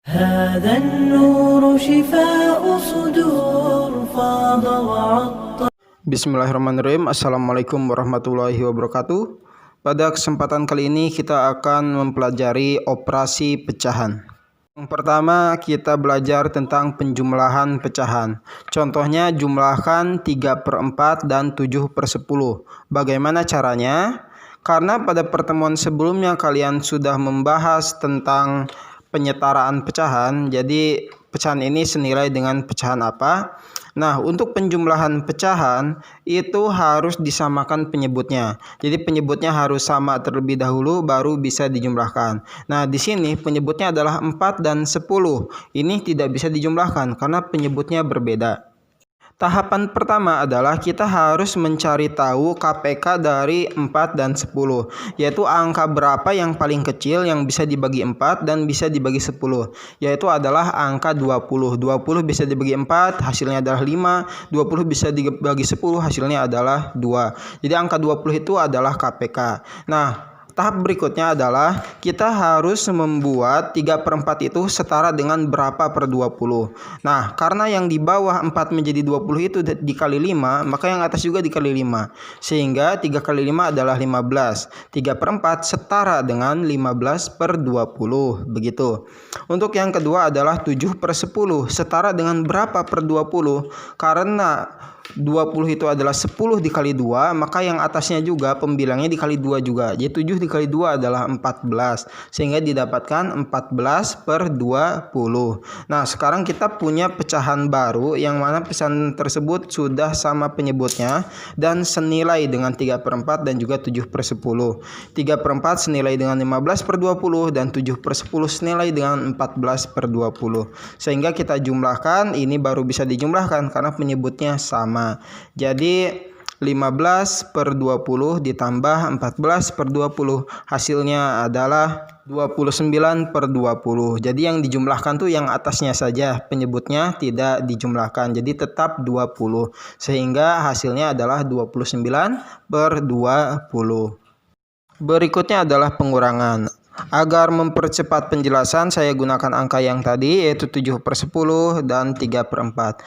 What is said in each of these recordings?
هذا النور شفاء صدور فاض وعطر. Bismillahirrahmanirrahim. Assalamualaikum warahmatullahi wabarakatuh. Pada kesempatan kali ini kita akan mempelajari operasi pecahan. Yang pertama kita belajar tentang penjumlahan pecahan. Contohnya jumlahkan 3/4 dan 7/10. Bagaimana caranya? Karena pada pertemuan sebelumnya kalian sudah membahas tentang penyetaraan pecahan, jadi pecahan ini senilai dengan pecahan apa. Nah, untuk penjumlahan pecahan itu harus disamakan penyebutnya. Jadi penyebutnya harus sama terlebih dahulu baru bisa dijumlahkan. Nah, di sini penyebutnya adalah 4 dan 10. Ini tidak bisa dijumlahkan karena penyebutnya berbeda. Tahapan pertama adalah kita harus mencari tahu KPK dari 4 dan 10, yaitu angka berapa yang paling kecil yang bisa dibagi 4 dan bisa dibagi 10, yaitu adalah angka 20. 20 bisa dibagi 4, hasilnya adalah 5, 20 bisa dibagi 10, hasilnya adalah 2. Jadi angka 20 itu adalah KPK. Nah, tahap berikutnya adalah kita harus membuat 3/4 itu setara dengan berapa per 20. Nah, karena yang di bawah 4 menjadi 20 itu dikali 5, maka yang atas juga dikali 5. Sehingga 3 kali 5 adalah 15. 3/4 setara dengan 15 per 20. Begitu. Untuk yang kedua adalah 7/10. Setara dengan berapa per 20? Karena 20 itu adalah 10 dikali 2, maka yang atasnya juga pembilangnya dikali 2 juga. Jadi 7 dikali 2 adalah 14. Sehingga didapatkan 14 per 20. Nah, sekarang kita punya pecahan baru yang mana pecahan tersebut sudah sama penyebutnya dan senilai dengan 3/4 dan juga 7/10. 3/4 senilai dengan 15 per 20 dan 7/10 senilai dengan 14 per 20. Sehingga kita jumlahkan, ini baru bisa dijumlahkan karena penyebutnya sama. Jadi 15 per 20 ditambah 14 per 20 hasilnya adalah 29 per 20. Jadi yang dijumlahkan tuh yang atasnya saja, penyebutnya tidak dijumlahkan. Jadi tetap 20. Sehingga hasilnya adalah 29 per 20. Berikutnya adalah pengurangan. Agar mempercepat penjelasan, saya gunakan angka yang tadi, yaitu 7/10 dan 3/4.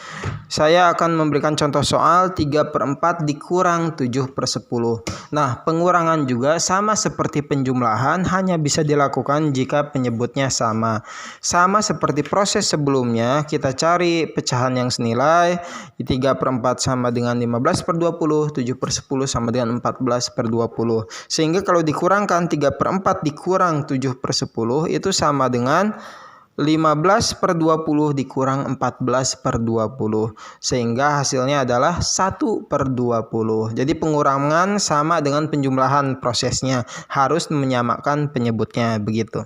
Saya akan memberikan contoh soal 3/4 dikurang 7/10. Nah, pengurangan juga sama seperti penjumlahan, hanya bisa dilakukan jika penyebutnya sama. Sama seperti proses sebelumnya, kita cari pecahan yang senilai. 3/4 sama dengan 15 per 20, 7/10 sama dengan 14 per 20. Sehingga kalau dikurangkan 3/4 dikurang 7/10 itu sama dengan 15 per 20 dikurang 14 per 20. Sehingga hasilnya adalah 1 per 20. Jadi pengurangan sama dengan penjumlahan prosesnya. Harus menyamakan penyebutnya begitu.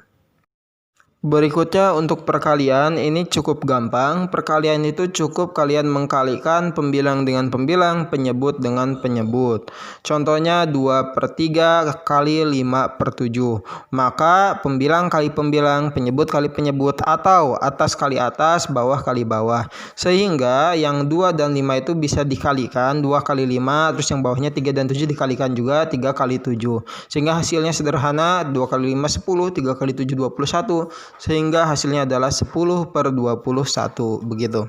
Berikutnya untuk perkalian, ini cukup gampang. Perkalian itu cukup kalian mengkalikan pembilang dengan pembilang, penyebut dengan penyebut. Contohnya 2/3 kali 5/7. Maka pembilang kali pembilang, penyebut kali penyebut, atau atas kali atas, bawah kali bawah. Sehingga yang 2 dan 5 itu bisa dikalikan, 2 kali 5, terus yang bawahnya 3 dan 7 dikalikan juga 3 kali 7. Sehingga hasilnya sederhana, 2 kali 5 10, 3 kali 7 21. Sehingga hasilnya adalah 10 per 21 begitu.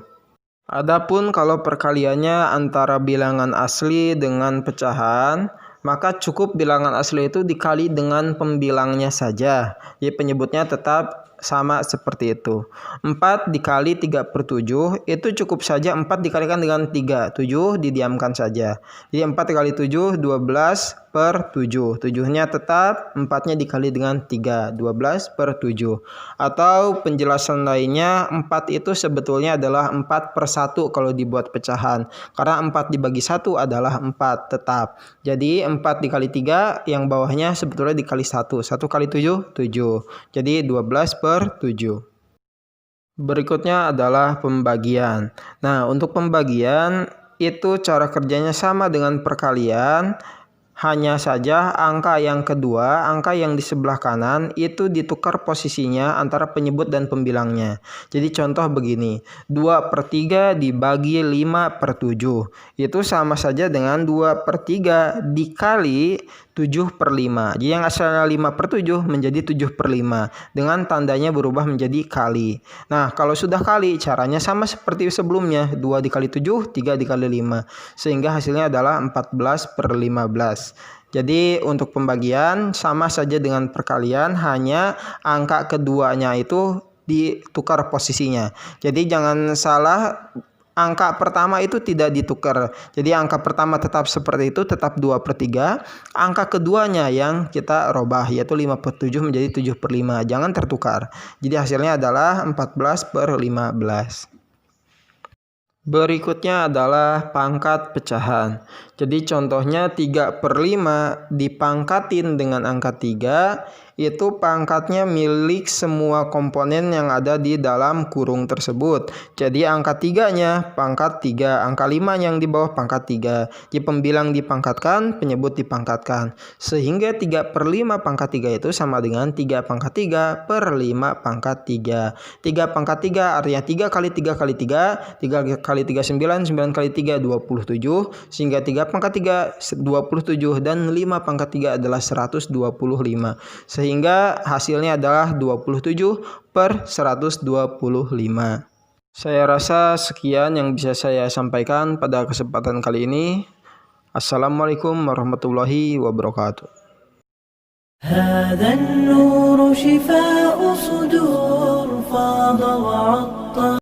Adapun kalau perkaliannya antara bilangan asli dengan pecahan, maka cukup bilangan asli itu dikali dengan pembilangnya saja. Jadi penyebutnya tetap sama seperti itu. 4 dikali 3/7 itu cukup saja 4 dikalikan dengan 3. 7 didiamkan saja. Jadi 4 dikali 7 12 per 7. 7-nya tetap, 4-nya dikali dengan 3. 12 per 7. Atau penjelasan lainnya, 4 itu sebetulnya adalah 4/1 kalau dibuat pecahan. Karena 4 dibagi 1 adalah 4 tetap. Jadi 4 dikali 3, yang bawahnya sebetulnya dikali 1. 1 kali 7, 7. Jadi 12 per 7. Berikutnya adalah pembagian. Nah, untuk pembagian itu cara kerjanya sama dengan perkalian. Hanya saja angka yang kedua, angka yang di sebelah kanan itu ditukar posisinya antara penyebut dan pembilangnya. Jadi contoh begini, 2/3 dibagi 5/7. Itu sama saja dengan 2/3 dikali 7/5. Jadi yang asalnya 5/7 menjadi 7/5 dengan tandanya berubah menjadi kali. Nah, kalau sudah kali caranya sama seperti sebelumnya, 2 dikali 7, 3 dikali 5. Sehingga hasilnya adalah 14/15. Jadi untuk pembagian sama saja dengan perkalian, hanya angka keduanya itu ditukar posisinya. Jadi jangan salah, angka pertama itu tidak ditukar. Jadi angka pertama tetap seperti itu, tetap 2/3. Angka keduanya yang kita robah, yaitu 5/7 menjadi 7/5. Jangan tertukar. Jadi hasilnya adalah 14/15. Berikutnya adalah pangkat pecahan. Jadi contohnya 3/5 dipangkatin dengan angka 3, itu pangkatnya milik semua komponen yang ada di dalam kurung tersebut. Jadi angka 3-nya pangkat 3, angka 5 yang di bawah pangkat 3. Jadi pembilang dipangkatkan, penyebut dipangkatkan. Sehingga 3/5 pangkat 3 itu sama dengan 3 pangkat 3 per 5 pangkat 3. 3 pangkat 3 artinya 3 kali 3 kali 3, 3 kali 3 9, 9 kali 3 27, sehingga 3 pangkat 3 27 dan 5 pangkat 3 adalah 125. Sehingga hasilnya adalah 27/125. Saya rasa sekian yang bisa saya sampaikan pada kesempatan kali ini. Assalamualaikum warahmatullahi wabarakatuh. هذا النور شفاء صدور فاض وعطر